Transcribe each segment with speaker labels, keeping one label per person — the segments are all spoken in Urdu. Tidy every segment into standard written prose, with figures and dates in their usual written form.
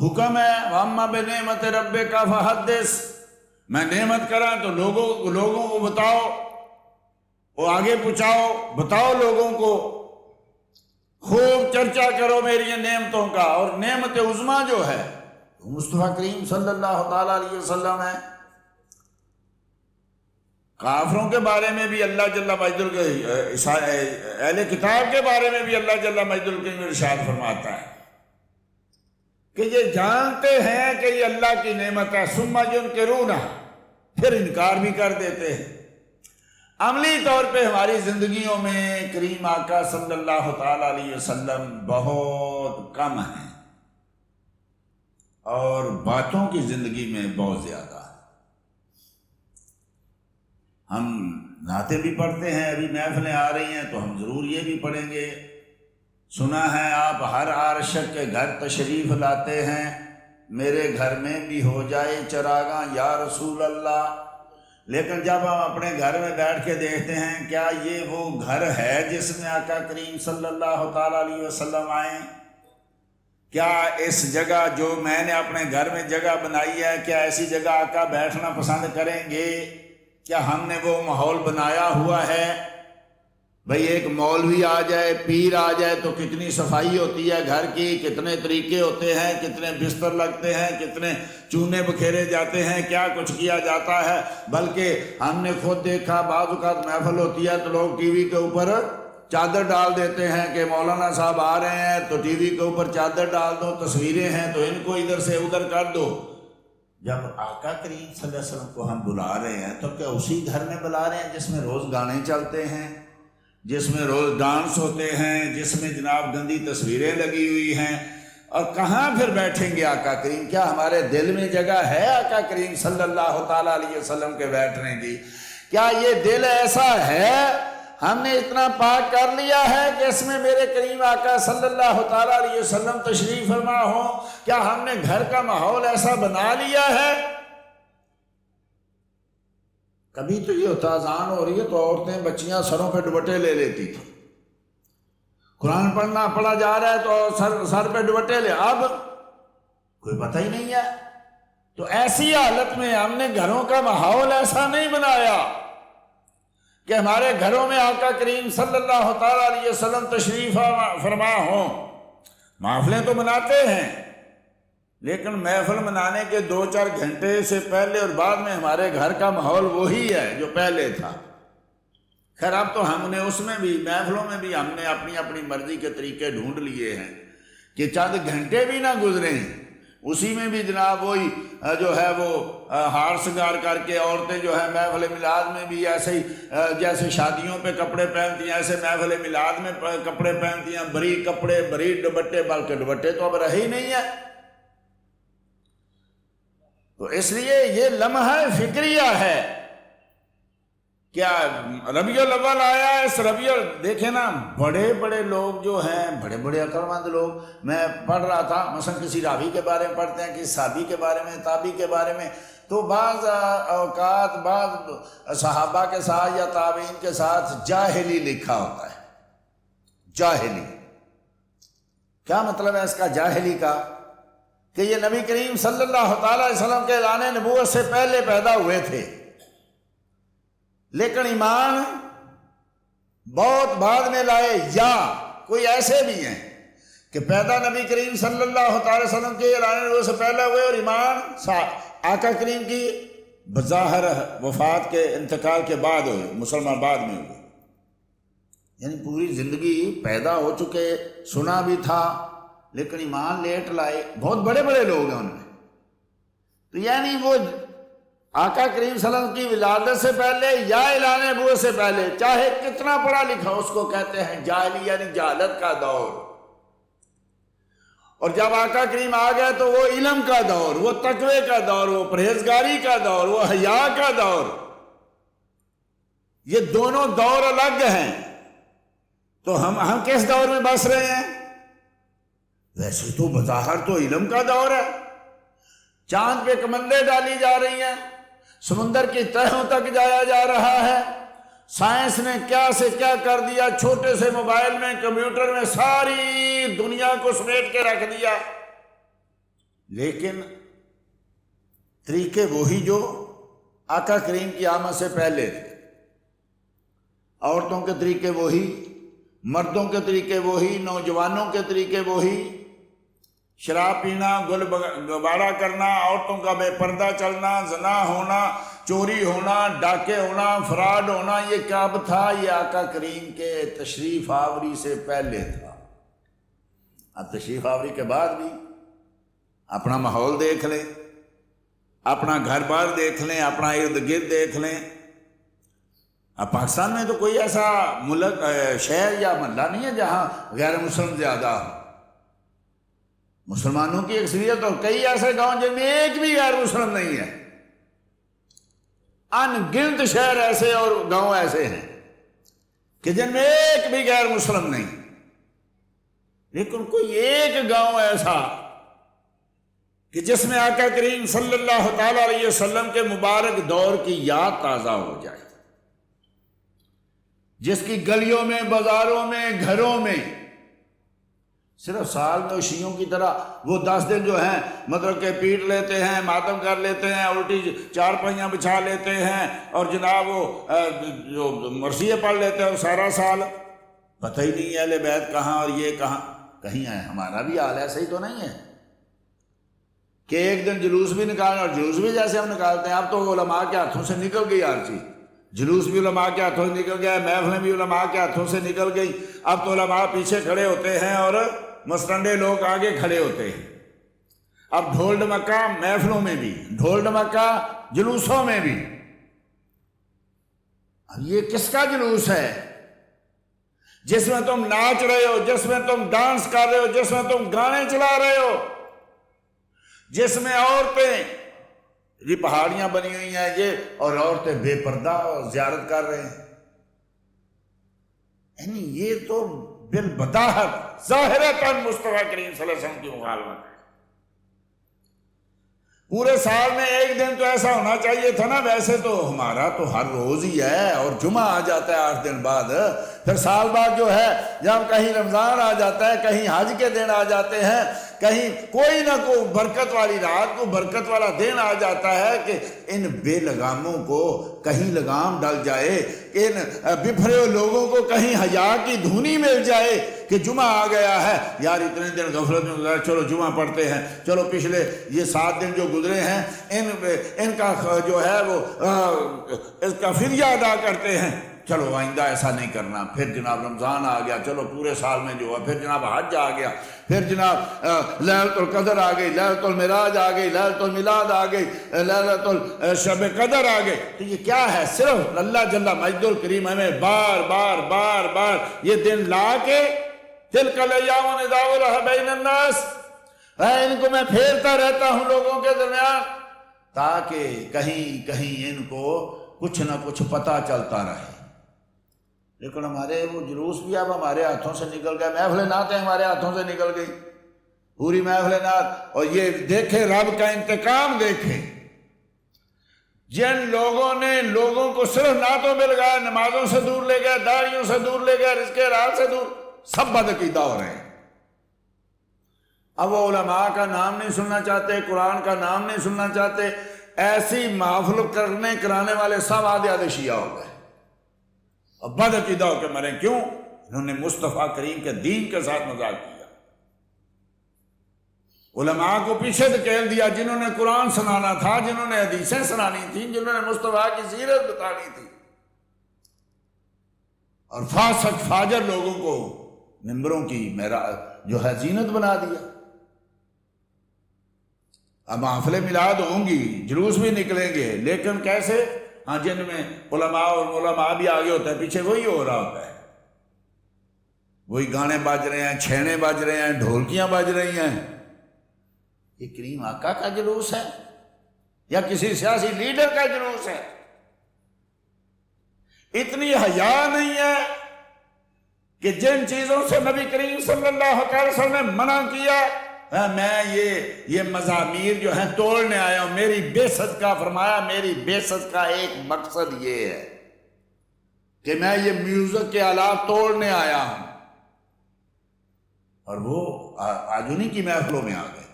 Speaker 1: حکم ہے واما بنعمت ربک فحدث، میں نعمت کرا تو لوگوں کو بتاؤ، وہ آگے پہنچاؤ، بتاؤ لوگوں کو، خوب چرچا کرو میری نعمتوں کا۔ اور نعمت عظمیٰ جو ہے وہ مصطفیٰ کریم صلی اللہ تعالیٰ علیہ وسلم ہے۔ کافروں کے بارے میں بھی اللہ جل مجدل کے، اہل کتاب کے بارے میں بھی اللہ جل مجدل کے ارشاد فرماتا ہے کہ یہ جانتے ہیں کہ یہ اللہ کی نعمت ہے، ثم ینکرونہ، پھر انکار بھی کر دیتے ہیں۔ عملی طور پہ ہماری زندگیوں میں کریم آقا صلی اللہ تعالی علیہ وسلم بہت کم ہیں، اور باتوں کی زندگی میں بہت زیادہ ہے۔ ہم نعتیں بھی پڑھتے ہیں، ابھی محفلیں آ رہی ہیں تو ہم ضرور یہ بھی پڑھیں گے، سنا ہے آپ ہر عاشق کے گھر تشریف لاتے ہیں، میرے گھر میں بھی ہو جائے چراغاں یا رسول اللہ۔ لیکن جب ہم اپنے گھر میں بیٹھ کے دیکھتے ہیں، کیا یہ وہ گھر ہے جس میں آقا کریم صلی اللہ تعالیٰ علیہ وسلم آئیں؟ کیا اس جگہ جو میں نے اپنے گھر میں جگہ بنائی ہے، کیا ایسی جگہ آقا بیٹھنا پسند کریں گے؟ کیا ہم نے وہ ماحول بنایا ہوا ہے؟ بھئی ایک مولوی آ جائے، پیر آ جائے تو کتنی صفائی ہوتی ہے گھر کی، کتنے طریقے ہوتے ہیں، کتنے بستر لگتے ہیں، کتنے چونے بکھیرے جاتے ہیں، کیا کچھ کیا جاتا ہے۔ بلکہ ہم نے خود دیکھا بعض اوقات محفل ہوتی ہے تو لوگ ٹی وی کے اوپر چادر ڈال دیتے ہیں کہ مولانا صاحب آ رہے ہیں تو ٹی وی کے اوپر چادر ڈال دو، تصویریں ہیں تو ان کو ادھر سے ادھر کر دو۔ جب آقا کریم صلی اللہ علیہ وسلم کو ہم بلا رہے ہیں تو کیا اسی گھر میں بلا رہے ہیں جس میں روز گانے چلتے ہیں، جس میں روز ڈانس ہوتے ہیں، جس میں جناب گندی تصویریں لگی ہوئی ہیں؟ اور کہاں پھر بیٹھیں گے آقا کریم؟ کیا ہمارے دل میں جگہ ہے آقا کریم صلی اللہ تعالیٰ علیہ وسلم کے بیٹھنے کی؟ کیا یہ دل ایسا ہے ہم نے اتنا پاک کر لیا ہے کہ اس میں میرے کریم آقا صلی اللہ تعالیٰ علیہ وسلم تشریف فرما ہوں؟ کیا ہم نے گھر کا ماحول ایسا بنا لیا ہے؟ کبھی تو یہ ہوتا اذان ہو رہی ہے تو عورتیں بچیاں سروں پہ دوپٹے لے لیتی تھی، قرآن پڑھنا پڑھا جا رہا ہے تو سر پہ دوپٹے لے، اب کوئی پتہ ہی نہیں ہے۔ تو ایسی حالت میں ہم نے گھروں کا ماحول ایسا نہیں بنایا کہ ہمارے گھروں میں آقا کریم صلی اللہ تعالیٰ علیہ وسلم تشریف فرما ہوں۔ محفلیں تو مناتے ہیں، لیکن محفل منانے کے 2-4 گھنٹے سے پہلے اور بعد میں ہمارے گھر کا ماحول وہی ہے جو پہلے تھا۔ خیر اب تو ہم نے اس میں بھی، محفلوں میں بھی ہم نے اپنی اپنی مرضی کے طریقے ڈھونڈ لیے ہیں کہ چند گھنٹے بھی نہ گزریں، اسی میں بھی جناب وہی جو ہے وہ ہار سنگار کر کے عورتیں جو ہے محفل میلاد میں بھی ایسے ہی جیسے شادیوں پہ کپڑے پہنتی ہیں ایسے محفل میلاد میں کپڑے پہنتی ہیں، بری کپڑے، بری دوپٹے، بلکہ دوپٹے تو اب رہے ہی نہیں ہے۔ تو اس لیے یہ لمحہ فکریہ ہے۔ کیا ربیع الاول آیا ہے، اس ربیع دیکھیں نا، بڑے بڑے لوگ جو ہیں، بڑے بڑے عقل مند لوگ، میں پڑھ رہا تھا مثلا کسی راوی کے بارے میں پڑھتے ہیں، کسی صحابی کے بارے میں، تابعی کے بارے میں، تو بعض اوقات بعض صحابہ کے ساتھ یا تابعین کے ساتھ جاہلی لکھا ہوتا ہے۔ جاہلی کیا مطلب ہے اس کا؟ جاہلی کا کہ یہ نبی کریم صلی اللہ تعالی علیہ وسلم کے اعلان نبوت سے پہلے پیدا ہوئے تھے، لیکن ایمان بہت بعد میں لائے، یا کوئی ایسے بھی ہیں کہ پیدا نبی کریم صلی اللہ تعالی وسلم کے اعلان نبوت سے پہلے ہوئے اور ایمان آقا کریم کی بظاہر وفات کے انتقال کے بعد ہوئے، مسلمان بعد میں ہوئے، یعنی پوری زندگی پیدا ہو چکے، سنا بھی تھا لیکن ایمان لیٹ لائے۔ بہت بڑے بڑے لوگ ہیں ان میں، تو یعنی وہ آقا کریم صلی اللہ علیہ وسلم کی ولادت سے پہلے یا اعلان نبوت سے پہلے چاہے کتنا پڑھا لکھا، اس کو کہتے ہیں جاہلی، یعنی جہالت کا دور۔ اور جب آقا کریم آ گئے تو وہ علم کا دور، وہ تقوی کا دور، وہ پرہیزگاری کا دور، وہ حیا کا دور، یہ دونوں دور الگ ہیں۔ تو ہم کس دور میں بس رہے ہیں؟ ویسے تو بظاہر تو علم کا دور ہے، چاند پہ کمندیں ڈالی جا رہی ہیں، سمندر کی تہوں تک جایا جا رہا ہے، سائنس نے کیا سے کیا کر دیا، چھوٹے سے موبائل میں، کمپیوٹر میں ساری دنیا کو سمیٹ کے رکھ دیا، لیکن طریقے وہی جو آقا کریم کی آمد سے پہلے تھے، عورتوں کے طریقے وہی، مردوں کے طریقے وہی، نوجوانوں کے طریقے وہی، شراب پینا، گل گباڑا کرنا، عورتوں کا بے پردہ چلنا، زنا ہونا، چوری ہونا، ڈاکے ہونا، فراڈ ہونا، یہ کب تھا؟ یہ آقا کریم کے تشریف آوری سے پہلے تھا۔ اب تشریف آوری کے بعد بھی اپنا ماحول دیکھ لیں، اپنا گھر بار دیکھ لیں، اپنا ارد گرد دیکھ لیں۔ اب پاکستان میں تو کوئی ایسا ملک، شہر یا محلہ نہیں ہے جہاں غیر مسلم زیادہ ہو۔ مسلمانوں کی اکثریت، اور کئی ایسے گاؤں جن میں ایک بھی غیر مسلم نہیں ہے۔ ان گنت شہر ایسے اور گاؤں ایسے ہیں کہ جن میں ایک بھی غیر مسلم نہیں، لیکن کوئی ایک گاؤں ایسا کہ جس میں آقا کریم صلی اللہ تعالی علیہ وسلم کے مبارک دور کی یاد تازہ ہو جائے، جس کی گلیوں میں، بازاروں میں، گھروں میں صرف سال میں شیعوں کی طرح وہ 10 دن جو ہیں مطلب کہ پیٹ لیتے ہیں، ماتم کر لیتے ہیں، الٹی چارپائیاں بچھا لیتے ہیں، اور جناب وہ جو مرثیے پڑھ لیتے ہیں، سارا سال پتہ ہی نہیں ہے اہل بیت کہاں اور یہ کہاں۔ کہیں ہے ہمارا بھی حال ایسا ہی تو نہیں ہے کہ ایک دن جلوس بھی نکالنا، اور جلوس بھی جیسے ہم نکالتے ہیں، اب تو علماء کے ہاتھوں سے نکل گئی ہر چیز، جلوس بھی علماء کے ہاتھوں سے نکل گیا، محفلیں بھی علماء کے ہاتھوں سے نکل گئی۔ اب تو علماء پیچھے کھڑے ہوتے ہیں اور مستنڈے لوگ آگے کھڑے ہوتے ہیں۔ اب ڈھول ڈمکا محفلوں میں بھی، ڈھول ڈمکا جلوسوں میں بھی۔ اب یہ کس کا جلوس ہے؟ جس میں تم ناچ رہے ہو، جس میں تم ڈانس کر رہے ہو، جس میں تم گانے چلا رہے ہو، جس میں عورتیں، یہ پہاڑیاں بنی ہوئی ہیں یہ، اور عورتیں بے پردہ زیارت کر رہے ہیں۔ یعنی یہ تو بالبداہت ظاہرتاً مصطفیٰ کریم صلی اللہ علیہ وسلم کی مخالفت ہے۔ پورے سال میں ایک دن تو ایسا ہونا چاہیے تھا نا، ویسے تو ہمارا تو ہر روز ہی ہے، اور جمعہ آ جاتا ہے 8 دن بعد، پھر سال بعد جو ہے جب کہیں رمضان آ جاتا ہے، کہیں حج کے دن آ جاتے ہیں، کہیں کوئی نہ کوئی برکت والی رات کو برکت والا دن آ جاتا ہے کہ ان بے لگاموں کو کہیں لگام ڈل جائے، کہ ان بپھرے ہوئے لوگوں کو کہیں حیا کی دھونی مل جائے کہ جمعہ آ گیا ہے، یار اتنے دن غفلت میں گزارے، چلو جمعہ پڑھتے ہیں، چلو پچھلے یہ 7 دن جو گزرے ہیں ان کا جو ہے وہ اس کا فدیہ ادا کرتے ہیں، چلو آئندہ ایسا نہیں کرنا۔ پھر جناب رمضان آ گیا، چلو پورے سال میں جو ہے، پھر جناب حج آ گیا، پھر جناب لیلۃ القدر آ گئی، لیلۃ المعراج آ گئی، لیلۃ المیلاد آ گئی، لیلۃ الشب قدر آ گئی۔ تو یہ کیا ہے؟ صرف اللہ جل مجدہ الکریم ہمیں بار بار بار بار یہ دن لا کے تلک الایام نداولها بین الناس، ان کو میں پھیرتا رہتا ہوں لوگوں کے درمیان، تاکہ کہیں کہیں ان کو کچھ نہ کچھ پتہ چلتا رہے۔ لیکن ہمارے وہ جلوس بھی اب ہمارے ہاتھوں سے نکل گئے، محفل نعتیں ہمارے ہاتھوں سے نکل گئی، پوری محفل نعت۔ اور یہ دیکھے رب کا انتقام دیکھے، جن لوگوں نے لوگوں کو صرف نعتوں میں لگایا، نمازوں سے دور لے گئے، داڑیوں سے دور لے گئے، رزق حلال سے دور، سب بدعقیدہ ہو رہے ہیں۔ اب وہ علماء کا نام نہیں سننا چاہتے، قرآن کا نام نہیں سننا چاہتے، ایسی محفل کرانے والے سب آدھے شیعہ ہو گئے اور بدعقیدہ ہو کے مرے۔ کیوں؟ انہوں نے مصطفیٰ کریم کے دین کے ساتھ مذاق کیا، علماء کو پیچھے دھکیل دیا، جنہوں نے قرآن سنانا تھا، جنہوں نے حدیثیں سنانی تھیں، جنہوں نے مصطفیٰ کی سیرت بتانی تھی، اور فاسق فاجر لوگوں کو ممبروں کی جو ہے زینت بنا دیا۔ اب محفل میلاد ہوں گی، جلوس بھی نکلیں گے، لیکن کیسے؟ ہاں، جن میں علماء اور علماء بھی آگے ہوتا ہے، پیچھے وہی ہو رہا ہوتا ہے، وہی گانے بج رہے ہیں، چھینے بج رہے ہیں، ڈھولکیاں بج رہی ہیں۔ یہ کریم آقا کا جلوس ہے یا کسی سیاسی لیڈر کا جلوس ہے؟ اتنی حیا نہیں ہے کہ جن چیزوں سے نبی کریم صلی اللہ علیہ وسلم نے منع کیا، میں یہ مزامیر جو ہیں توڑنے آیا ہوں، میری بعثت کا فرمایا، میری بعثت کا ایک مقصد یہ ہے کہ میں یہ میوزک کے آلات توڑنے آیا ہوں، اور وہ آج انہی کی محفلوں میں آ گئے۔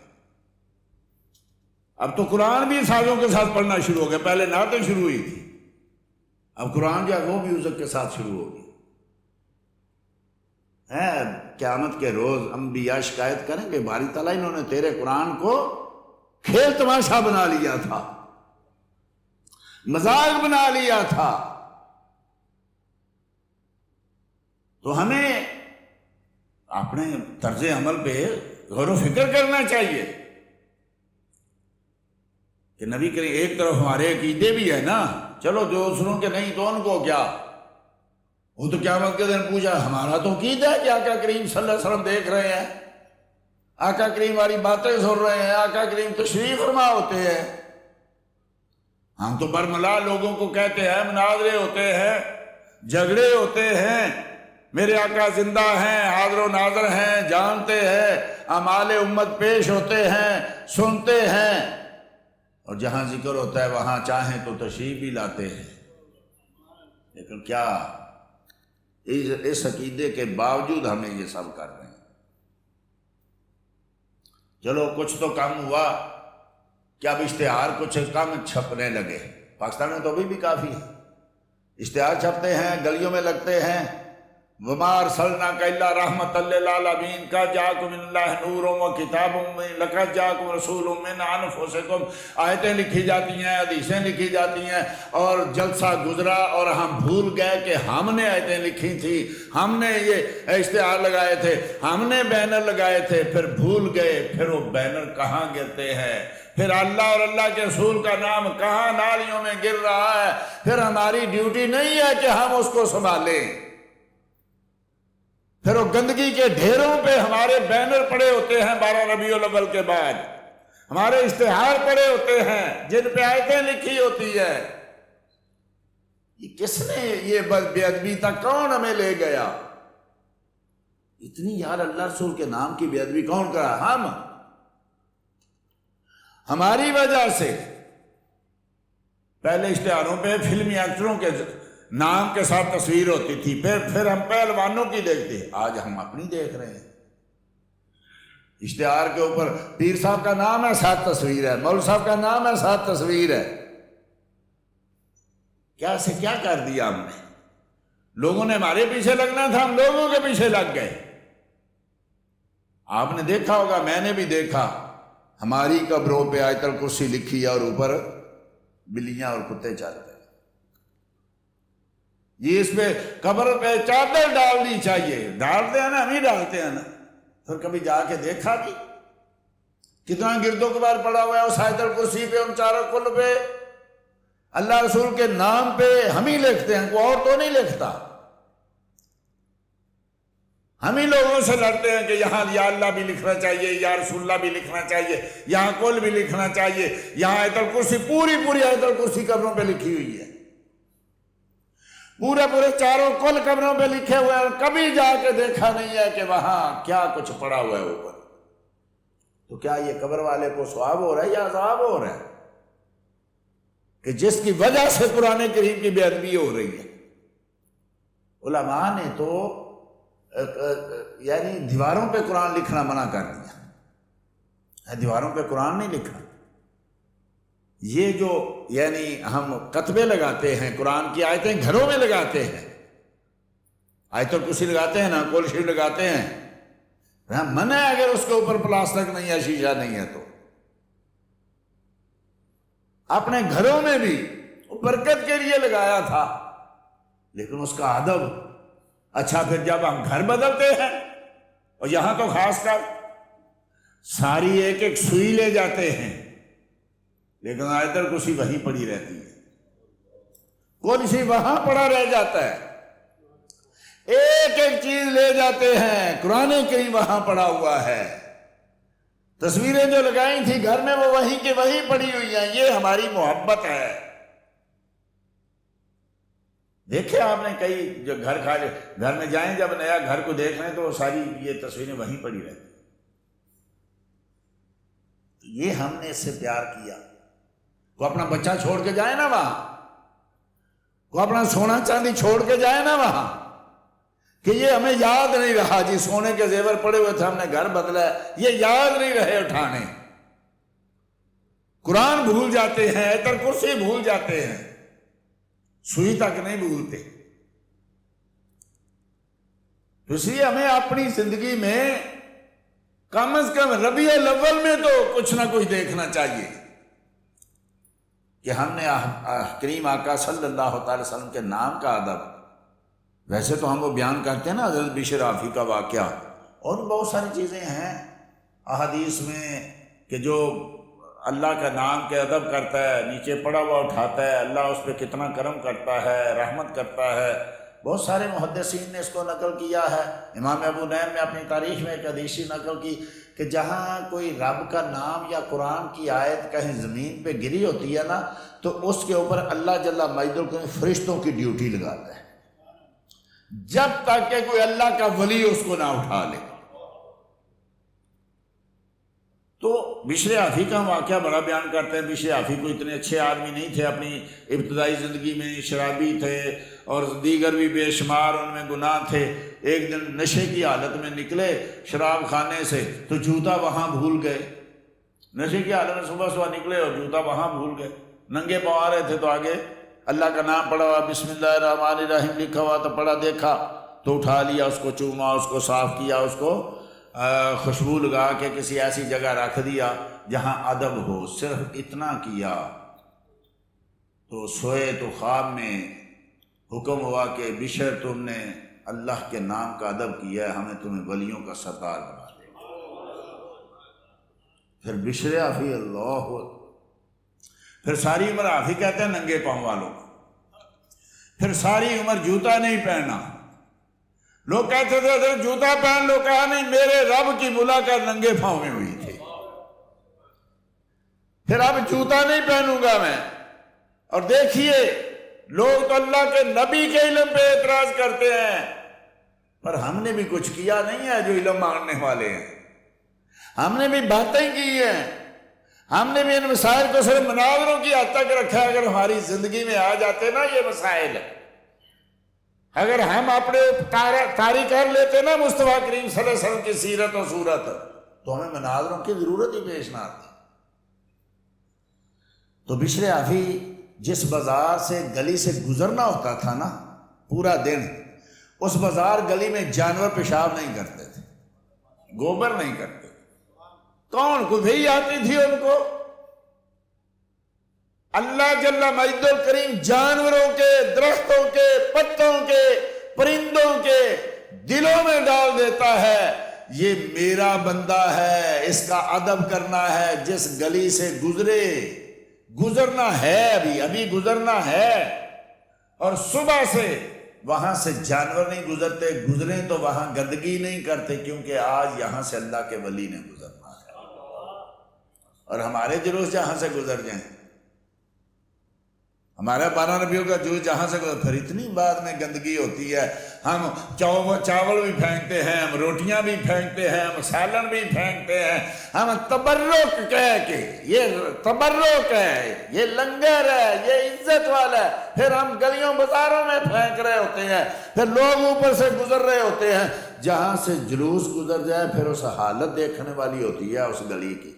Speaker 1: اب تو قرآن بھی سازوں کے ساتھ پڑھنا شروع ہو گیا، پہلے نعتیں شروع ہوئی تھی، اب قرآن جو ہے وہ میوزک کے ساتھ شروع ہوگی۔ ہے قیامت کے روز انبیاء شکایت کریں گے باری تعالیٰ انہوں نے تیرے قرآن کو کھیل تماشا بنا لیا تھا، مذاق بنا لیا تھا۔ تو ہمیں اپنے طرز عمل پہ غور و فکر کرنا چاہیے کہ نبی کریم ایک طرف ہمارے عقیدے بھی ہے نا، چلو جو دوسروں کے نہیں تو ان کو کیا، وہ تو قیامت کے دن پوچھا ہمارا تو عقیدہ ہے کہ آقا کریم صلی اللہ علیہ وسلم دیکھ رہے ہیں، آقا کریم والی باتیں سن رہے ہیں، آقا کریم تشریف فرما ہوتے ہیں، ہم تو برملا لوگوں کو کہتے ہیں، مناظرے ہوتے ہیں، جھگڑے ہوتے ہیں، میرے آقا زندہ ہیں، حاضر و ناظر ہیں، جانتے ہیں، اعمال امت پیش ہوتے ہیں، سنتے ہیں، اور جہاں ذکر ہوتا ہے وہاں چاہیں تو تشریف بھی لاتے ہیں۔ لیکن کیا اس عقیدے کے باوجود ہمیں یہ سب کر رہے ہیں؟ چلو کچھ تو کم ہوا کہ اب اشتہار کچھ کم چھپنے لگے، پاکستان میں تو ابھی بھی کافی ہے، اشتہار چھپتے ہیں، گلیوں میں لگتے ہیں، وَمَا أَرْسَلْنَاكَ إِلَّا رَحْمَةً لِّلْعَالَمِينَ قَدْ جَاءَكُم مِّنَ اللَّهِ نُورٌ وَكِتَابٌ مُّبِينٌ لَقَدْ جَاءَكُمْ رَسُولٌ مِّنْ أَنفُسِكُمْ، آیتیں لکھی جاتی ہیں، حدیثیں لکھی جاتی ہیں، اور جلسہ گزرا اور ہم بھول گئے کہ ہم نے آیتیں لکھی تھی، ہم نے یہ اشتہار لگائے تھے، ہم نے بینر لگائے تھے، پھر بھول گئے، پھر وہ بینر کہاں گرتے ہیں، پھر اللہ اور اللہ کے رسول کا نام کہاں نالیوں میں گر رہا ہے، پھر ہماری ڈیوٹی نہیں ہے کہ ہم اس کو سنبھالیں، پھر وہ گندگی کے ڈھیروں پہ ہمارے بینر پڑے ہوتے ہیں 12 ربیع الاول کے بعد، ہمارے اشتہار پڑے ہوتے ہیں جن پہ آیتیں لکھی ہوتی ہے۔ یہ کس نے یہ بے ادبی تک کون ہمیں لے گیا؟ اتنی یار اللہ رسول کے نام کی بے ادبی کون کرا؟ ہم، ہماری وجہ سے۔ پہلے اشتہاروں پہ فلمی ایکٹروں کے نام کے ساتھ تصویر ہوتی تھی، پھر ہم پہلوانوں کی دیکھتے، آج ہم اپنی دیکھ رہے ہیں۔ اشتہار کے اوپر پیر صاحب کا نام ہے، ساتھ تصویر ہے، مول صاحب کا نام ہے، ساتھ تصویر ہے۔ کیا سے کیا کر دیا ہم نے؟ لوگوں نے ہمارے پیچھے لگنا تھا، ہم لوگوں کے پیچھے لگ گئے۔ آپ نے دیکھا ہوگا، میں نے بھی دیکھا، ہماری قبروں پہ آیت الکرسی لکھی ہے اور اوپر بلیاں اور کتے چلتے ہیں۔ یہ اس پہ قبر پہ چادر ڈالنی چاہیے، ڈالتے ہیں نا، ہم ہی ڈالتے ہیں نا، پھر کبھی جا کے دیکھا بھی کتنا گرد و غبار پڑا ہوا ہے اس آیت الکرسی پہ، ان چاروں کل پہ، اللہ رسول کے نام پہ ہم ہی لکھتے ہیں، کوئی اور تو نہیں لکھتا۔ ہم ہی لوگوں سے لڑتے ہیں کہ یہاں یا اللہ بھی لکھنا چاہیے، یا رسول اللہ بھی لکھنا چاہیے، یہاں کل بھی لکھنا چاہیے، یہاں آیت الکرسی پوری آیت الکرسی قبروں پہ لکھی ہوئی ہے، پورے چاروں کل قبروں پہ لکھے ہوئے ہیں، کبھی جا کے دیکھا نہیں ہے کہ وہاں کیا کچھ پڑا ہوا ہے اوپر۔ تو کیا یہ قبر والے کو ثواب ہو رہا ہے یا عذاب ہو رہا ہے کہ جس کی وجہ سے قرآن کریم کی بے ادبی ہو رہی ہے؟ علماء نے تو یعنی دیواروں پہ قرآن لکھنا منع کر دیا، دیواروں پہ قرآن نہیں لکھا۔ یہ جو یعنی ہم کتبے لگاتے ہیں، قرآن کی آیتیں گھروں میں لگاتے ہیں، آیت الکرسی لگاتے ہیں نا، کل شریف لگاتے ہیں، منع ہے اگر اس کے اوپر پلاسٹک نہیں ہے، شیشہ نہیں ہے تو۔ اپنے گھروں میں بھی برکت کے لیے لگایا تھا، لیکن اس کا ادب اچھا۔ پھر جب ہم گھر بدلتے ہیں، اور یہاں تو خاص کر ساری ایک سوئی لے جاتے ہیں، لیکن آیت الکرسی وہیں پڑی رہتی ہے، کون سی وہاں پڑا رہ جاتا ہے، ایک چیز لے جاتے ہیں، قرآن کریم وہاں پڑا ہوا ہے، تصویریں جو لگائی تھی گھر میں وہ وہیں کے وہیں پڑی ہوئی ہیں۔ یہ ہماری محبت ہے۔ دیکھیں آپ نے کئی جو گھر میں جائیں، جب نیا گھر کو دیکھ رہے ہیں تو وہ ساری یہ تصویریں وہیں پڑی رہتی ہیں۔ یہ ہم نے اس سے پیار کیا۔ کو اپنا بچہ چھوڑ کے جائے نا وہاں، کو اپنا سونا چاندی چھوڑ کے جائے نا وہاں، کہ یہ ہمیں یاد نہیں رہا جی سونے کے زیور پڑے ہوئے تھے، ہم نے گھر بدلا ہے، یہ یاد نہیں رہے اٹھانے۔ قرآن بھول جاتے ہیں، ایت الکرسی بھول جاتے ہیں، سوئی تک نہیں بھولتے۔ تو اس لیے ہمیں اپنی زندگی میں کم از کم ربیع الاول میں تو کچھ نہ کچھ دیکھنا چاہیے کہ ہم نے کریم آقا صلی اللہ تعالی وسلم کے نام کا ادب، ویسے تو ہم وہ بیان کرتے ہیں نا حضرت بشر آفی کا واقعہ، اور بہت ساری چیزیں ہیں احادیث میں کہ جو اللہ کا نام کے ادب کرتا ہے، نیچے پڑا ہوا اٹھاتا ہے، اللہ اس پہ کتنا کرم کرتا ہے، رحمت کرتا ہے۔ بہت سارے محدثین نے اس کو نقل کیا ہے۔ امام ابو نعیم نے اپنی تاریخ میں ایک حدیث نقل کی کہ جہاں کوئی رب کا نام یا قرآن کی آیت کہیں زمین پہ گری ہوتی ہے نا، تو اس کے اوپر اللہ جل مجدہ کے فرشتوں کی ڈیوٹی لگاتا ہے، جب تک کہ کوئی اللہ کا ولی اس کو نہ اٹھا لے۔ تو بشر آفی کا واقعہ بڑا بیان کرتے ہیں۔ بشر آفی کو اتنے اچھے آدمی نہیں تھے، اپنی ابتدائی زندگی میں شرابی تھے اور دیگر بھی بے شمار ان میں گناہ تھے۔ ایک دن نشے کی حالت میں نکلے شراب خانے سے تو جوتا وہاں بھول گئے۔ نشے کی حالت میں صبح صبح نکلے اور جوتا وہاں بھول گئے، ننگے پاؤں آ رہے تھے تو آگے اللہ کا نام پڑھا ہوا، بسم اللہ الرحمن الرحیم لکھا ہوا تو پڑھا، دیکھا تو اٹھا لیا، اس کو چوما، اس کو صاف کیا، اس کو خوشبو لگا کے کسی ایسی جگہ رکھ دیا جہاں ادب ہو، صرف اتنا کیا تو سوئے تو خواب میں حکم ہوا کہ بشر تم نے اللہ کے نام کا ادب کیا ہے، ہمیں تمہیں ولیوں کا سردار بنا دے۔ پھر بشر آفی اللہ، پھر ساری عمر آفی کہتے ہیں ننگے پاؤں والوں کو، پھر ساری عمر جوتا نہیں پہننا۔ لوگ کہتے تھے حضرت جوتا پہن لو، کہا نہیں، میرے رب کی ملاقات ننگے پاؤں میں ہوئی تھی، پھر اب جوتا نہیں پہنوں گا میں۔ اور دیکھیے لوگ تو اللہ کے نبی کے علم پہ اعتراض کرتے ہیں، پر ہم نے بھی کچھ کیا نہیں ہے جو علم مانگنے والے ہیں، ہم نے بھی باتیں کی ہیں، ہم نے بھی ان مسائل کو صرف مناظروں کی حد تک رکھا ہے۔ اگر ہماری زندگی میں آ جاتے نا یہ مسائل، اگر ہم اپنے طاری کر لیتے نا مصطفیٰ کریم صلی اللہ علیہ وسلم کی سیرت و صورت، تو ہمیں مناظروں کی ضرورت ہی پیش نہ آتی۔ تو بشر آفی جس بازار سے گلی سے گزرنا ہوتا تھا نا پورا دن، اس بازار گلی میں جانور پیشاب نہیں کرتے تھے، گوبر نہیں کرتے، کون کو بھی آتی تھی ان کو؟ اللہ جل مجد الکریم جانوروں کے، درختوں کے، پتوں کے، پرندوں کے دلوں میں ڈال دیتا ہے یہ میرا بندہ ہے، اس کا ادب کرنا ہے، جس گلی سے گزرنا ہے، ابھی گزرنا ہے، اور صبح سے وہاں سے جانور نہیں گزرتے، گزریں تو وہاں گندگی نہیں کرتے، کیونکہ آج یہاں سے اللہ کے ولی نے گزرنا ہے، اور ہمارے جلوس جہاں سے گزر جائیں، ہمارا 12 ربیع کا جلوس جہاں سے گزر، پھر اتنی بعد میں گندگی ہوتی ہے، ہم چاول بھی پھینکتے ہیں، ہم روٹیاں بھی پھینکتے ہیں، ہم سالن بھی پھینکتے ہیں، ہم تبرک کہہ کے، یہ تبرک ہے، یہ لنگر ہے، یہ عزت والا ہے، پھر ہم گلیوں بازاروں میں پھینک رہے ہوتے ہیں، پھر لوگ اوپر سے گزر رہے ہوتے ہیں، جہاں سے جلوس گزر جائے پھر اس حالت دیکھنے والی ہوتی ہے اس گلی کی،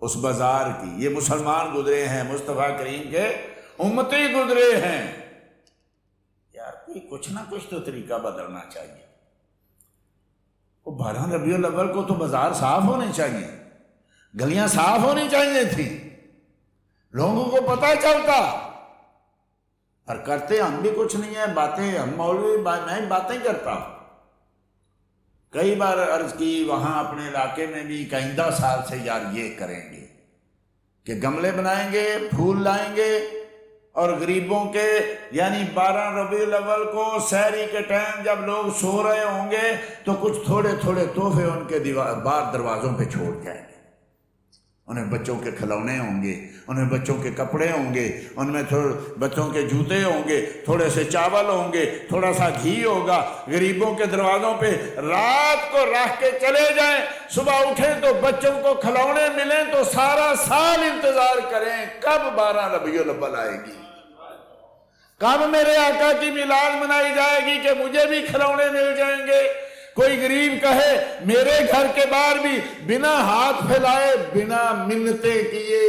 Speaker 1: اس بازار کی۔ یہ مسلمان گزرے ہیں، مصطفیٰ کریم کے امتی گزرے ہیں، یار کوئی کچھ نہ کچھ تو طریقہ بدلنا چاہیے۔ وہ 12 ربیع الاول کو تو بازار صاف ہونے چاہیے، گلیاں صاف ہونی چاہیے تھی، لوگوں کو پتہ چلتا، اور کرتے ہم بھی کچھ نہیں ہے، باتیں ہم مولوی، میں باتیں کرتا ہوں، کئی بار عرض کی وہاں اپنے علاقے میں بھی کہ آئندہ سال سے یار یہ کریں گے کہ گملے بنائیں گے، پھول لائیں گے، اور غریبوں کے یعنی 12 ربیع الاول کو سحری کے ٹائم جب لوگ سو رہے ہوں گے تو کچھ تھوڑے تھوڑے تحفے ان کے باہر دروازوں پہ چھوڑ جائیں گے، انہیں بچوں کے کھلونے ہوں گے، انہیں بچوں کے کپڑے ہوں گے، ان میں بچوں کے جوتے ہوں گے، تھوڑے سے چاول ہوں گے، تھوڑا سا گھی ہوگا، غریبوں کے دروازوں پہ رات کو رکھ کے چلے جائیں، صبح اٹھیں تو بچوں کو کھلونے ملیں تو سارا سال انتظار کریں کب 12 ربیع الاول آئے گی، کب میرے آقا کی میلاد منائی جائے گی کہ مجھے بھی کھلونے مل جائیں گے، کوئی غریب کہے میرے گھر کے باہر بھی بنا ہاتھ پھیلائے، بنا منتیں کیے،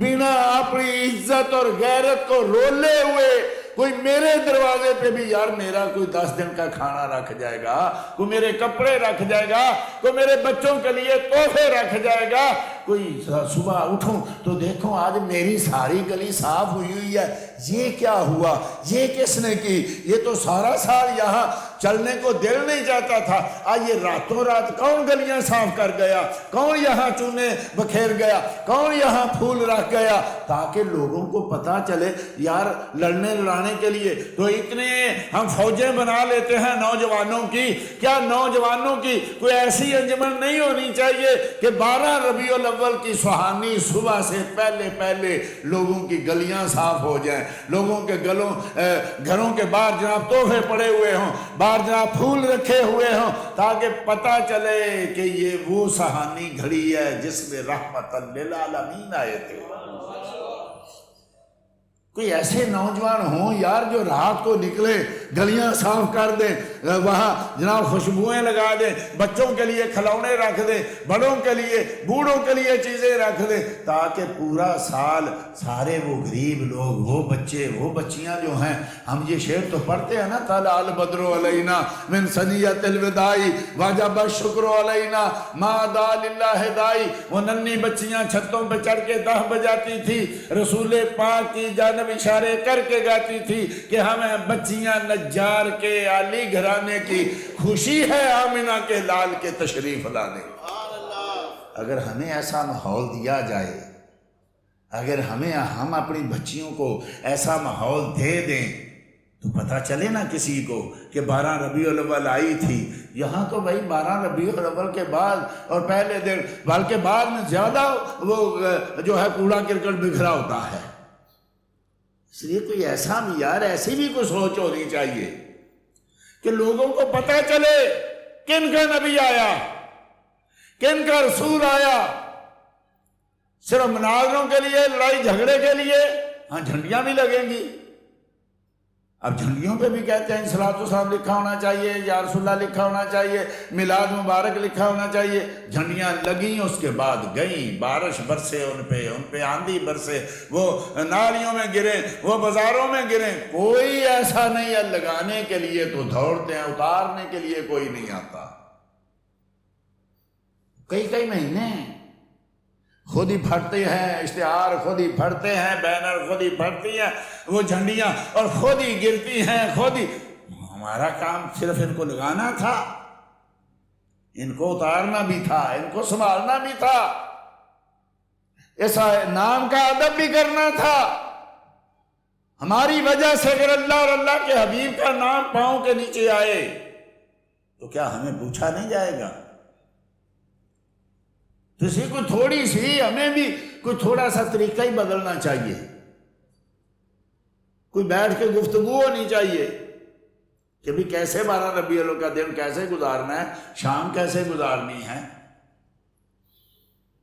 Speaker 1: بنا اپنی عزت اور غیرت کو رولے ہوئے کوئی میرے دروازے پہ بھی یار میرا کوئی 10 دن کا کھانا رکھ جائے گا، کوئی میرے کپڑے رکھ جائے گا، کوئی میرے بچوں کے لیے تحفے رکھ جائے گا، کوئی صبح اٹھوں تو دیکھوں آج میری ساری گلی صاف ہوئی ہے، یہ کیا ہوا، یہ کس نے کی، یہ تو سارا سال یہاں چلنے کو دل نہیں چاہتا تھا، آج یہ راتوں رات کون گلیاں صاف کر گیا، کون یہاں چونے بکھیر گیا، کون یہاں پھول رکھ گیا، تاکہ لوگوں کو پتا چلے یار لڑنے لڑانے کے لیے تو اتنے ہم فوجیں بنا لیتے ہیں نوجوانوں کی، کیا نوجوانوں کی کوئی ایسی انجمن نہیں ہونی چاہیے کہ 12 ربیع الاول کی سہانی صبح سے پہلے پہلے لوگوں کی گلیاں صاف ہو جائیں، لوگوں کے گھروں کے باہر جناب تحفے پڑے ہوئے ہوں، باہر جناب پھول رکھے ہوئے ہوں، تاکہ پتہ چلے کہ یہ وہ سہانی گھڑی ہے جس میں رحمت للعالمین آئے تھے۔ کوئی ایسے نوجوان ہوں یار جو رات کو نکلے گلیاں صاف کر دیں، وہاں جناب خوشبوئیں لگا دیں، بچوں کے لیے کھلونے رکھ دیں، بڑوں کے لیے بوڑھوں کے لیے چیزیں رکھ دیں، تاکہ پورا سال سارے وہ غریب لوگ، وہ بچے وہ بچیاں جو ہیں، ہم یہ شعر تو پڑھتے ہیں نا، طلع البدر علینا من ثنیۃ الوداع وجب الشکر علینا ما دعا للہ داعی، وہ ننھی بچیاں چھتوں پہ چڑھ کے دہ بجاتی تھی، رسول پاک کی جانب اشارے کر کے گاتی تھی کہ ہمیں بچیاں نجار کے عالی گھرانے کی خوشی ہے آمنہ کے لال کے تشریف لانے۔ اگر ہمیں ایسا ماحول دیا جائے، اگر ہم اپنی بچیوں کو ایسا ماحول دے دیں تو پتہ چلے نا کسی کو کہ 12 ربیع الاول آئی تھی، یہاں تو بھائی 12 ربیع الاول کے بعد اور پہلے دن بلکہ بعد میں زیادہ وہ جو ہے کوڑا کرکٹ بکھرا ہوتا ہے، اس لیے کوئی ایسا معیار، ایسی بھی کوئی سوچ ہونی چاہیے کہ لوگوں کو پتہ چلے کن کا نبی آیا، کن کا رسول آیا۔ صرف مناظروں کے لیے، لڑائی جھگڑے کے لیے ہاں جھنڈیاں بھی لگیں گی، اب جھنڈیوں پہ بھی کہتے ہیں صلاۃ والسلام لکھا ہونا چاہیے، یا رسول اللہ لکھا ہونا چاہیے، میلاد مبارک لکھا ہونا چاہیے، جھنڈیاں لگیں اس کے بعد گئیں، بارش برسے ان پہ آندھی برسے، وہ نالیوں میں گریں، وہ بازاروں میں گریں، کوئی ایسا نہیں ہے لگانے کے لیے تو دوڑتے ہیں، اتارنے کے لیے کوئی نہیں آتا۔ کئی مہینے خود ہی پھٹتے ہیں اشتہار، خود ہی پھٹتے ہیں بینر، خود ہی پھٹتی ہیں وہ جھنڈیاں اور خود ہی گرتی ہیں، خود ہی۔ ہمارا کام صرف ان کو لگانا تھا، ان کو اتارنا بھی تھا، ان کو سنبھالنا بھی تھا، ایسا نام کا ادب بھی کرنا تھا۔ ہماری وجہ سے اگر اللہ اور اللہ کے حبیب کا نام پاؤں کے نیچے آئے تو کیا ہمیں پوچھا نہیں جائے گا؟ تو اسی کو تھوڑی سی ہمیں بھی کوئی تھوڑا سا طریقہ ہی بدلنا چاہیے، کوئی بیٹھ کے گفتگو ہونی چاہیے کہ بھی کیسے 12 ربیع الاول کا دن کیسے گزارنا ہے، شام کیسے گزارنی ہے،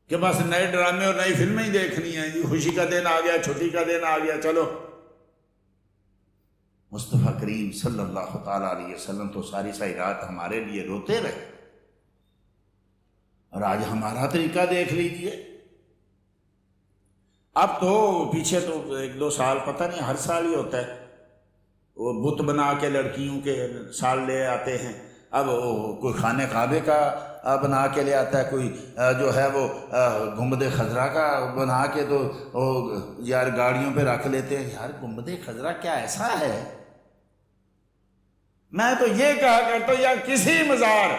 Speaker 1: کہ بس نئے ڈرامے اور نئی فلمیں ہی دیکھنی ہیں، خوشی کا دن آ گیا، چھٹی کا دن آ گیا، چلو۔ مصطفیٰ کریم صلی اللہ تعالیٰ علیہ وسلم تو ساری رات ہمارے لیے روتے رہے، اور آج ہمارا طریقہ دیکھ لیجئے۔ اب تو پیچھے تو 1-2 سال پتہ نہیں، ہر سال ہی ہوتا ہے، وہ بت بنا کے لڑکیوں کے سال لے آتے ہیں، اب کوئی خانہ کعبے کا بنا کے لے آتا ہے، کوئی جو ہے وہ گنبد خضرا کا بنا کے تو یار گاڑیوں پہ رکھ لیتے ہیں۔ یار گنبد خضرا کیا ایسا ہے؟ میں تو یہ کہا کرتا ہوں یار کسی مزار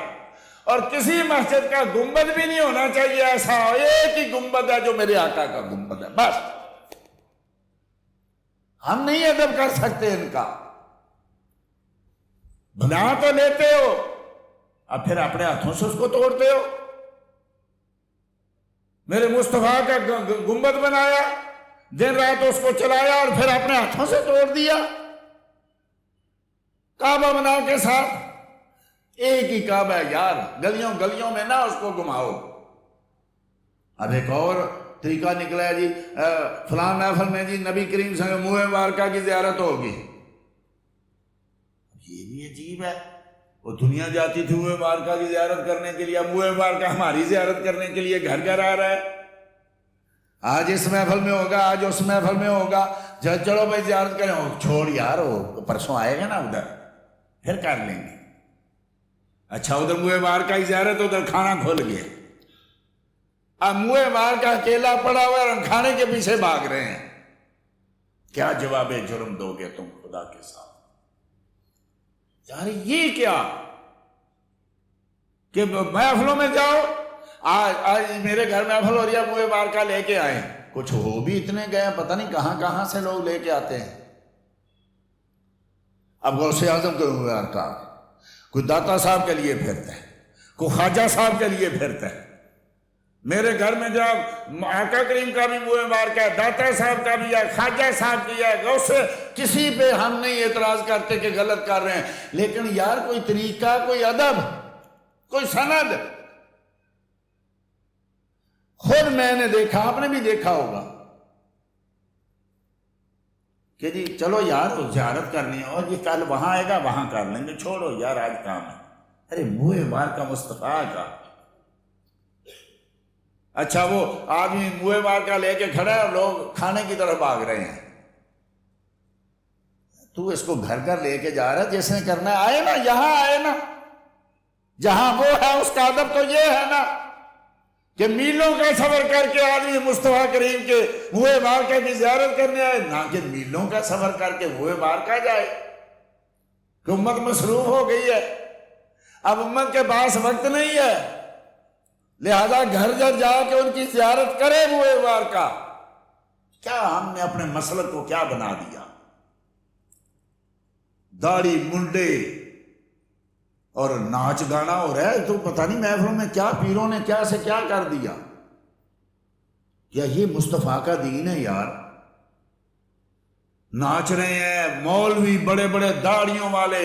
Speaker 1: اور کسی مسجد کا گنبد بھی نہیں ہونا چاہیے ایسا، ایک ہی گنبد ہے جو میرے آقا کا گنبد ہے، بس۔ ہم نہیں ادب کر سکتے ان کا، بنا تو لیتے ہو اب پھر اپنے ہاتھوں سے اس کو توڑتے ہو۔ میرے مصطفیٰ کا گنبد بنایا، دن رات اس کو چلایا اور پھر اپنے ہاتھوں سے توڑ دیا۔ کعبہ بنا کے ساتھ ایک ہی کعبہ ہے یار، گلیوں گلیوں میں نہ اس کو گھماؤ۔ اب ایک اور طریقہ نکلا ہے جی، فلاں محفل میں جی نبی کریم صلی اللہ علیہ وسلم منہ مبارکہ کی زیارت ہوگی، یہ بھی عجیب ہے۔ وہ دنیا جاتی تھی موئے مبارکہ کی زیارت کرنے کے لیے، اب موئے مبارکہ ہماری زیارت کرنے کے لیے گھر گھر آ رہا ہے، آج اس محفل میں ہوگا، آج اس محفل میں ہوگا، چلو بھائی زیارت کریں، چھوڑ یار وہ پرسوں آئے گا نا ادھر پھر کر لیں گے۔ اچھا ادھر موئے مبارکہ کی زیارت، ادھر کھانا کھل گیا، اب موئے مبارکہ اکیلا پڑا ہوا ہے، ہم کھانے کے پیچھے بھاگ رہے ہیں، کیا جواب جرم دو گے تم خدا کے ساتھ؟ یار یہ کیا کہ محفلوں میں جاؤ، آج میرے گھر محفل ہو رہی ہے، موئے مبارکہ لے کے آئے، کچھ ہو بھی اتنے گئے پتہ نہیں کہاں کہاں سے لوگ لے کے آتے ہیں۔ اب غوث اعظم کے موئے مبارکہ، کوئی داتا صاحب کے لیے پھرتا ہے، کوئی خواجہ صاحب کے لیے پھرتا ہے، میرے گھر میں جب آقا کریم کا بھی موئے مبارکہ ہے، داتا صاحب کا بھی ہے، خواجہ صاحب کی ہے، غوث، کسی پہ ہم نہیں اعتراض کرتے کہ غلط کر رہے ہیں، لیکن یار کوئی طریقہ، کوئی ادب، کوئی سند۔ خود میں نے دیکھا، آپ نے بھی دیکھا ہوگا کہ جی چلو یار زیارت کرنی ہے اور یہ کل وہاں آئے گا وہاں کر لیں گے، چھوڑو یار آج کام ہے۔ ارے موئے مبارکہ مصطفیٰ کا، اچھا وہ آدمی موئے مبارکہ لے کے کھڑا ہے اور لوگ کھانے کی طرف بھاگ رہے ہیں، تو اس کو گھر گھر لے کے جا رہا ہے، جس نے کرنا ہے آئے نا، یہاں آئے نا، جہاں وہ ہے اس کا ادب تو یہ ہے نا کہ میلوں کا سفر کر کے آدمی مصطفیٰ کریم کے موئے مبارکہ کی زیارت کرنے آئے، نہ کہ میلوں کا سفر کر کے موئے مبارکہ جائے، کہ امت مصروف ہو گئی ہے، اب امت کے پاس وقت نہیں ہے، لہذا گھر گھر جا کے ان کی زیارت کرے موئے مبارکہ۔ کیا ہم نے اپنے مسلک کو کیا بنا دیا؟ داڑھی منڈے اور ناچ گانا ہو رہا ہے، تو پتہ نہیں محفلوں میں کیا پیروں نے کیا سے کیا کر دیا۔ کیا یہ مصطفیٰ کا دین ہے یار؟ ناچ رہے ہیں مولوی بڑے بڑے داڑھیوں والے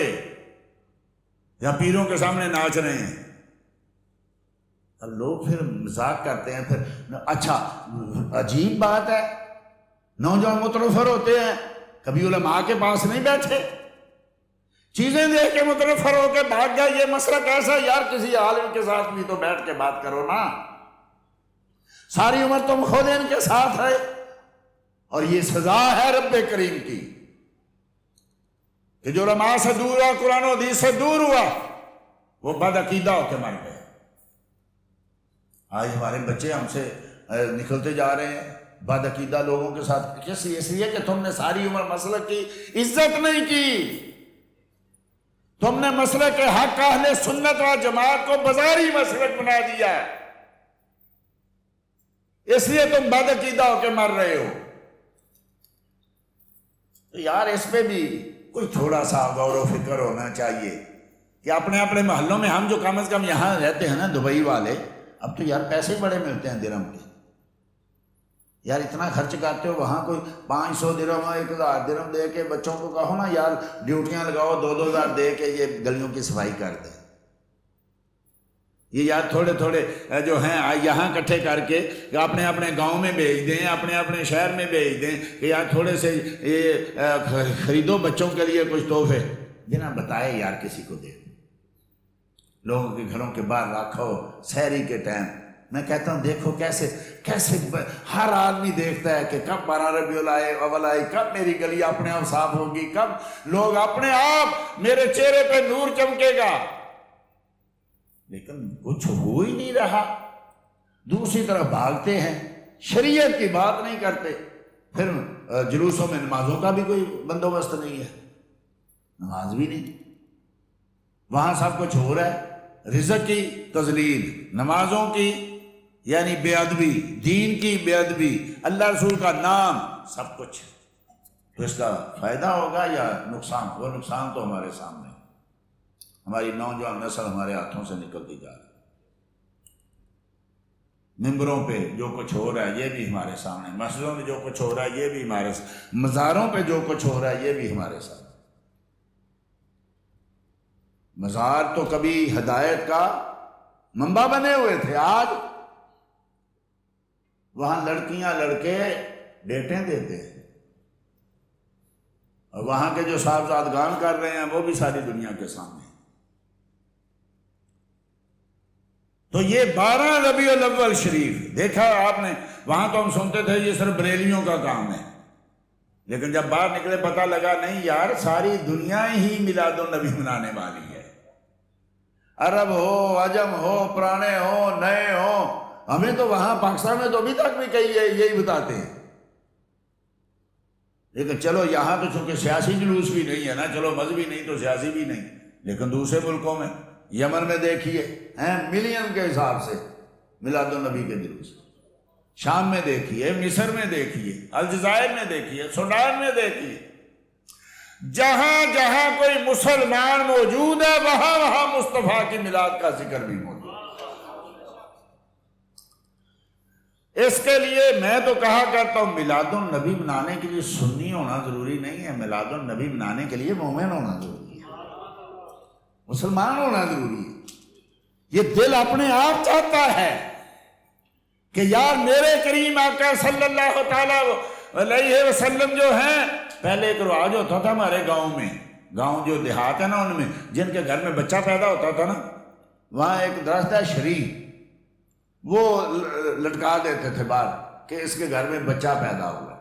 Speaker 1: یا پیروں کے سامنے ناچ رہے ہیں، لوگ پھر مذاق کرتے ہیں، پھر اچھا عجیب بات ہے، نوجوان متنفر ہوتے ہیں، کبھی علماء کے پاس نہیں بیٹھے، چیزیں دیکھ کے متنفر ہو کے بھاگ گئے، یہ مسئلہ کیسا؟ یار کسی عالم کے ساتھ بھی تو بیٹھ کے بات کرو نا، ساری عمر تم خود ان کے ساتھ ہے، اور یہ سزا ہے رب کریم کی کہ جو علماء سے دور ہوا، قرآن و حدیث سے دور ہوا، وہ بد عقیدہ ہو کے مر گئے۔ آج ہمارے بچے ہم سے نکلتے جا رہے ہیں بد عقیدہ لوگوں کے ساتھ، اس لیے کہ تم نے ساری عمر مسلک کی عزت نہیں کی، تم نے مسلک حق اہل سنت و جماعت کو بازاری مسلک بنا دیا، اس لیے تم بد عقیدہ ہو کے مر رہے ہو۔ تو یار اس پہ بھی کوئی تھوڑا سا غور و فکر ہونا چاہیے کہ اپنے اپنے محلوں میں، ہم جو کم از کم یہاں رہتے ہیں نا دبئی والے، اب تو یار پیسے بڑے ملتے ہیں درہم کے، یار اتنا خرچ کرتے ہو، وہاں کوئی 500 درہم 1000 درہم دے کے بچوں کو کہو نا یار ڈیوٹیاں لگاؤ، 2-2000 دے کے یہ گلیوں کی صفائی کر دیں، یہ یار تھوڑے تھوڑے جو ہیں یہاں اکٹھے کر کے اپنے اپنے گاؤں میں بھیج دیں، اپنے اپنے شہر میں بھیج دیں کہ یار تھوڑے سے یہ خریدو بچوں کے لیے کچھ تحفے، بنا بتائے یار کسی کو دے، لوگوں کے گھروں کے باہر رکھو سحری کے ٹائم۔ میں کہتا ہوں دیکھو کیسے کیسے ہر آدمی دیکھتا ہے کہ کب 12 ربیع الاول آئی، کب میری گلی اپنے آپ صاف ہوگی، کب لوگ اپنے آپ میرے چہرے پہ نور چمکے گا، لیکن کچھ ہو ہی نہیں رہا، دوسری طرف بھاگتے ہیں، شریعت کی بات نہیں کرتے، پھر جلوسوں میں نمازوں کا بھی کوئی بندوبست نہیں ہے، نماز بھی نہیں، وہاں سب کچھ ہو رہا ہے، رزق کی تذلیل، نمازوں کی یعنی بے ادبی، دین کی بے ادبی، اللہ رسول کا نام، سب کچھ، تو اس کا فائدہ ہوگا یا نقصان؟ وہ نقصان تو ہمارے سامنے، ہماری نوجوان نسل ہمارے ہاتھوں سے نکلتی جا رہی، ممبروں پہ جو کچھ ہو رہا ہے یہ بھی ہمارے سامنے، مسجدوں میں جو کچھ ہو رہا ہے یہ بھی ہمارے سامنے، مزاروں پہ جو کچھ ہو رہا ہے یہ بھی ہمارے سامنے۔ مزار تو کبھی ہدایت کا منبع بنے ہوئے تھے، آج وہاں لڑکیاں لڑکے ڈیٹیں دیتے ہیں، اور وہاں کے جو صاحبزادگان کر رہے ہیں وہ بھی ساری دنیا کے سامنے۔ تو یہ 12 ربیع الاول شریف دیکھا آپ نے، وہاں تو ہم سنتے تھے یہ صرف بریلیوں کا کام ہے، لیکن جب باہر نکلے پتہ لگا نہیں یار ساری دنیا ہی میلاد النبی منانے والی ہے، عرب ہو، عجم ہو، پرانے ہو، نئے ہو، ہمیں تو وہاں پاکستان میں تو ابھی تک بھی کئی یہی بتاتے ہیں، لیکن چلو یہاں تو چونکہ سیاسی جلوس بھی نہیں ہے نا، چلو مذہبی نہیں تو سیاسی بھی نہیں، لیکن دوسرے ملکوں میں یمن میں دیکھیے ہیں ملین کے حساب سے میلاد النبی کے جلوس، شام میں دیکھیے، مصر میں دیکھیے، الجزائر میں دیکھیے، سوڈان میں دیکھیے، جہاں جہاں کوئی مسلمان موجود ہے وہاں وہاں مصطفیٰ کی میلاد کا ذکر بھی موجود ہے۔ اس کے لیے میں تو کہا کرتا ہوں میلاد النبی منانے کے لیے سنی ہونا ضروری نہیں ہے، میلاد النبی منانے کے لیے مومن ہونا ضروری ہے، مسلمان ہونا ضروری ہے۔ یہ دل اپنے آپ چاہتا ہے کہ یار میرے کریم آقا صلی اللہ تعالیٰ علیہ وسلم جو ہیں، پہلے ایک رواج ہوتا تھا ہمارے گاؤں میں، گاؤں جو دیہات ہے نا ان میں جن کے گھر میں بچہ پیدا ہوتا تھا نا، وہاں ایک درخت ہے شری، وہ لٹکا دیتے تھے باہر کہ اس کے گھر میں بچہ پیدا ہوا۔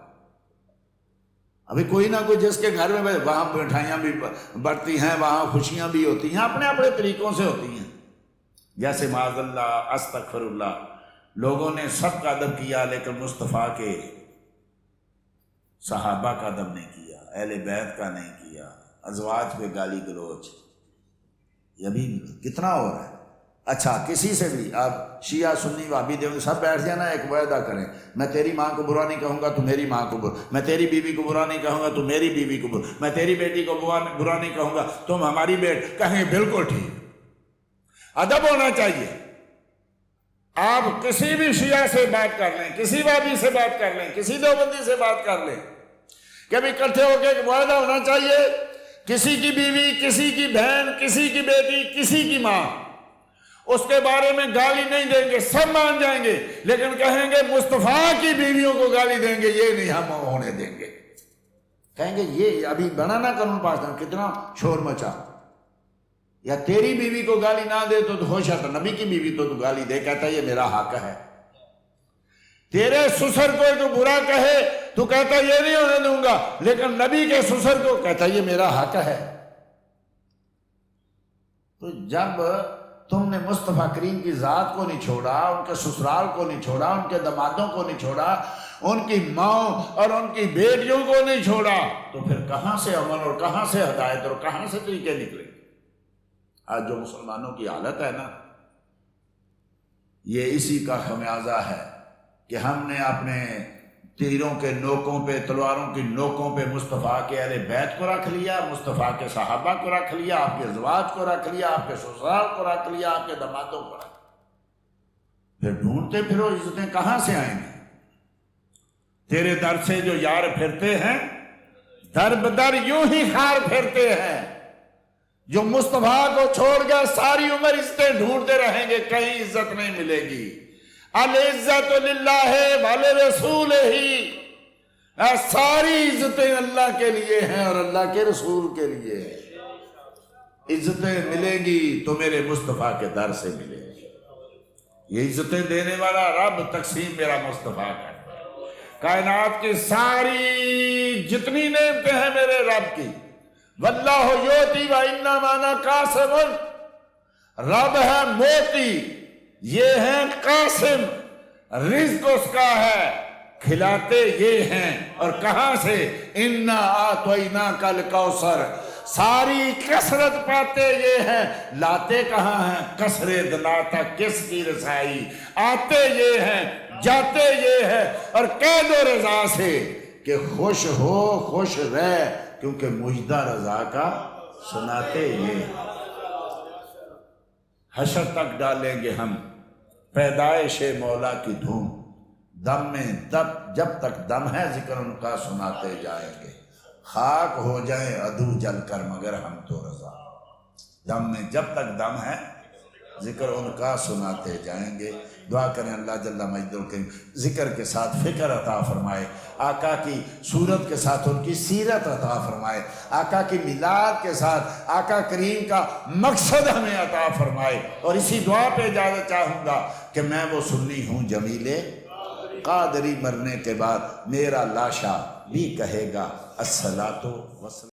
Speaker 1: ابھی کوئی نہ کوئی جس کے گھر میں وہاں مٹھائیاں بھی بڑھتی ہیں، وہاں خوشیاں بھی ہوتی ہیں، اپنے اپنے طریقوں سے ہوتی ہیں، جیسے معاذ اللہ، استغفر اللہ، لوگوں نے سب کا ادب کیا لیکن مصطفیٰ کے صحابہ کا ادب نہیں کیا، اہل بیت کا نہیں کیا، ازواج پہ گالی گلوچ، یہ بھی کتنا ہو رہا ہے۔ اچھا کسی سے بھی آپ شیعہ سنی وہابی دیوبندی سب بیٹھ جانا، ایک معاہدہ کریں، میں تیری ماں کو برا نہیں کہوں گا تو میری ماں کو برا، میں تیری بیوی کو برا نہیں کہوں گا تو میری بیوی کو برا، میں تیری بیٹی کو برا نہیں کہوں گا تم ہماری بیٹ، کہیں بالکل ٹھیک، ادب ہونا چاہیے۔ آپ کسی بھی شیعہ سے بات کر لیں، کسی وہابی سے بات کر لیں، کسی دیوبندی سے بات کر لیں، کبھی اکٹھے ہو کے ایک معاہدہ ہونا چاہیے، کسی کی بیوی، کسی کی بہن، کسی کی بیٹی، کسی کی ماں، اس کے بارے میں گالی نہیں دیں گے، سب مان جائیں گے، لیکن کہیں گے مصطفیٰ کی بیویوں کو گالی دیں گے یہ نہیں ہم ہونے دیں گے، کہیں گے یہ ابھی بنا نا قانون پاس، کتنا شور مچا، یا تیری بیوی کو گالی نہ دے تو ہوش آتا، نبی کی بیوی تو گالی دے، کہتا ہے یہ میرا حق ہے، تیرے سسر کو تو برا کہے تو کہتا یہ نہیں ہونے دوں گا، لیکن نبی کے سسر کو کہتا یہ میرا حق ہے۔ تو جب تم نے مصطفیٰ کریم کی ذات کو نہیں چھوڑا، ان کے سسرال کو نہیں چھوڑا، ان کے دمادوں کو نہیں چھوڑا، ان کی ماں اور ان کی بیٹیوں کو نہیں چھوڑا، تو پھر کہاں سے عمل اور کہاں سے ہدایت اور کہاں سے طریقے نکلے؟ آج جو مسلمانوں کی حالت ہے نا، یہ اسی کا خمیازہ ہے کہ ہم نے اپنے تیروں کے نوکوں پہ، تلواروں کی نوکوں پہ مصطفیٰ کے اہل بیت کو رکھ لیا، مصطفیٰ کے صحابہ کو رکھ لیا، آپ کے ازواج کو رکھ لیا، آپ کے سسرال کو رکھ لیا، آپ کے دمادوں کو رکھ لیا، پھر ڈھونڈتے پھرو عزتیں کہاں سے آئیں گی؟ تیرے در سے جو یار پھرتے ہیں در بدر یوں ہی خار پھرتے ہیں، جو مصطفیٰ کو چھوڑ گیا ساری عمر عزتیں ڈھونڈتے رہیں گے، کہیں عزت نہیں ملے گی۔ العزت للہ ولرسولہ، ساری عزتیں اللہ کے لیے ہیں اور اللہ کے رسول کے لیے ہیں۔ عزتیں ملیں گی تو میرے مصطفیٰ کے در سے ملیں گی، یہ عزتیں دینے والا رب، تقسیم میرا مصطفیٰ کا ہے۔ کائنات کی ساری جتنی نعمتیں ہیں میرے رب کی، واللہ یؤتی وانما انا قاسم، رب ہے موتی، یہ ہیں قاسم، رزق اس کا ہے، کھلاتے یہ ہیں، اور کہاں سے؟ انا اعطیناک الکوثر، ساری کثرت پاتے یہ ہیں، لاتے کہاں ہیں؟ کثر دنا تک کس کی رسائی، آتے یہ ہیں، جاتے یہ ہیں، اور قید و رضا سے کہ خوش ہو خوش رہ، کیونکہ مجدہ رضا کا سناتے یہ ہیں۔ حشر تک ڈالیں گے ہم پیدائش مولا کی دھوم، دم میں جب تک دم ہے ذکر ان کا سناتے جائیں گے، خاک ہو جائیں عدو جل کر مگر ہم تو رضا، دم میں جب تک دم ہے ذکر ان کا سناتے جائیں گے۔ دعا کریں اللہ جل مجدہ کے ذکر کے ساتھ فکر عطا فرمائے، آقا کی صورت کے ساتھ ان کی سیرت عطا فرمائے، آقا کی میلاد کے ساتھ آقا کریم کا مقصد ہمیں عطا فرمائے۔ اور اسی دعا پہ اجازت چاہوں گا کہ میں وہ سنی ہوں جمیل قادری، مرنے کے بعد میرا لاشا بھی کہے گا الصلاۃ والسلام۔